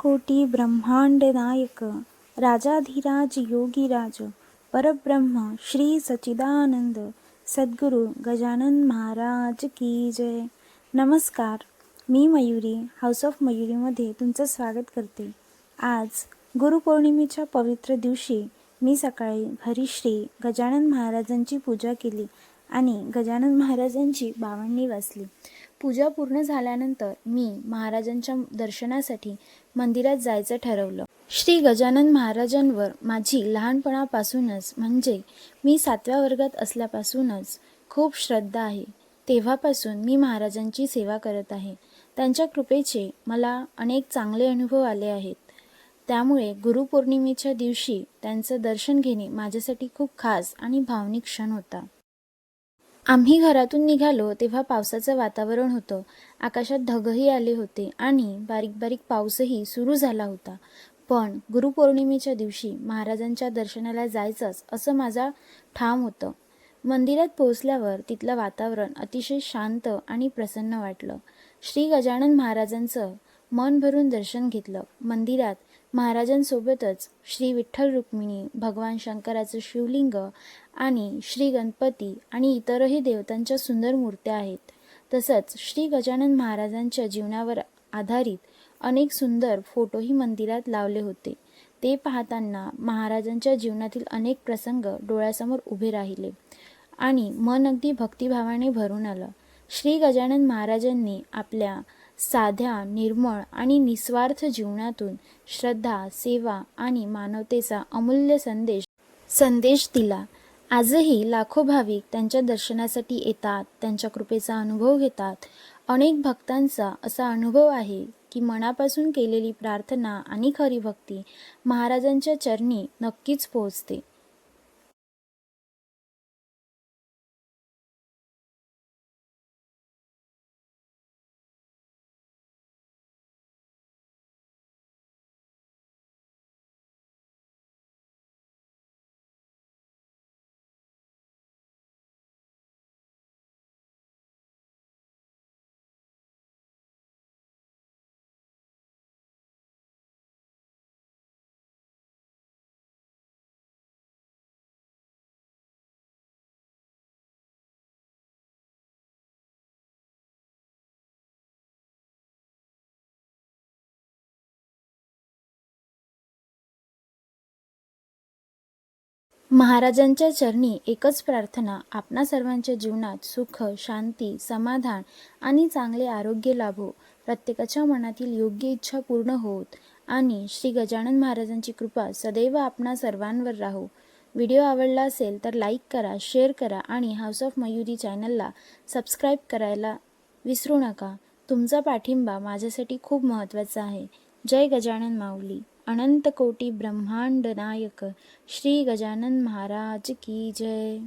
कोटी ब्रह्मांड नायक राजाधिराज योगीराज परब्रह्म श्री सच्चिदानंद सद्गुरु गजानन महाराज की जय। नमस्कार, मी मयुरी हाऊस ऑफ मयुरीमध्ये तुमचं स्वागत करते। आज गुरुपौर्णिमेच्या पवित्र दिवशी मी सकाळी घरी श्री गजानन महाराजांची पूजा केली आणि गजानन महाराजांची बावन्नी वाचली। पूजा पूर्ण झाल्यानंतर मी महाराजांच्या दर्शनासाठी मंदिरात जायचं ठरवलं। श्री गजानन महाराजांवर माझी लहानपणापासूनच म्हणजे मी 7व्या वर्गात असल्यापासूनच खूप श्रद्धा आहे। तेव्हापासून मी महाराजांची सेवा करत आहे। त्यांच्या कृपेचे मला अनेक चांगले अनुभव आले आहेत। त्यामुळे गुरुपौर्णिमेच्या दिवशी त्यांचं दर्शन घेणे माझ्यासाठी खूप खास आणि भावनिक क्षण होता। आम्ही घरातून निघालो तेव्हा पावसाचं वातावरण होतं। आकाशात ढगही आले होते आणि बारीक बारीक पाऊसही सुरू झाला होता। पण गुरुपौर्णिमेच्या दिवशी महाराजांच्या दर्शनाला जायचंच असं माझा ठाम होतं। मंदिरात पोहोचल्यावर तिथलं वातावरण अतिशय शांत आणि प्रसन्न वाटलं। श्री गजानन महाराजांचं मन भरून दर्शन घेतलं। मंदिरात महाराजांसोबतच श्री विठ्ठल रुक्मिणी, भगवान शंकराचं शिवलिंग आणि श्री गणपती आणि इतरही देवतांच्या सुंदर मूर्त्या आहेत। तसंच श्री गजानन महाराजांच्या जीवनावर आधारित अनेक सुंदर फोटोही मंदिरात लावले होते। ते पाहताना महाराजांच्या जीवनातील अनेक प्रसंग डोळ्यासमोर उभे राहिले आणि मन अगदी भक्तिभावाने भरून आलं। श्री गजानन महाराजांनी आपल्या साध्या, निर्मळ आणि निस्वार्थ जीवनातून श्रद्धा, सेवा आणि मानवतेचा अमूल्य संदेश दिला। आजही लाखो भाविक त्यांच्या दर्शनासाठी येतात, त्यांच्या कृपेचा अनुभव घेतात। अनेक भक्तांचा असा अनुभव आहे की मनापासून केलेली प्रार्थना आणि खरी भक्ती महाराजांच्या चरणी नक्कीच पोहोचते। महाराजांच्या चरणी एकच प्रार्थना, आपणा सर्वांच्या जीवनात सुख, शांती, समाधान आणि चांगले आरोग्य लाभो, प्रत्येकाच्या मनातील योग्य इच्छा पूर्ण होत आणि श्री गजानन महाराजांची कृपा सदैव आपणा सर्वांवर राहो। व्हिडिओ आवडला असेल तर लाईक करा, शेअर करा आणि हाऊस ऑफ मयुरी चॅनलला सबस्क्राईब करायला विसरू नका। तुमचा पाठिंबा माझ्यासाठी खूप महत्त्वाचा आहे। जय गजानन माऊली। अनंत कोटी ब्रह्मांड नायक श्री गजानन महाराज की जय।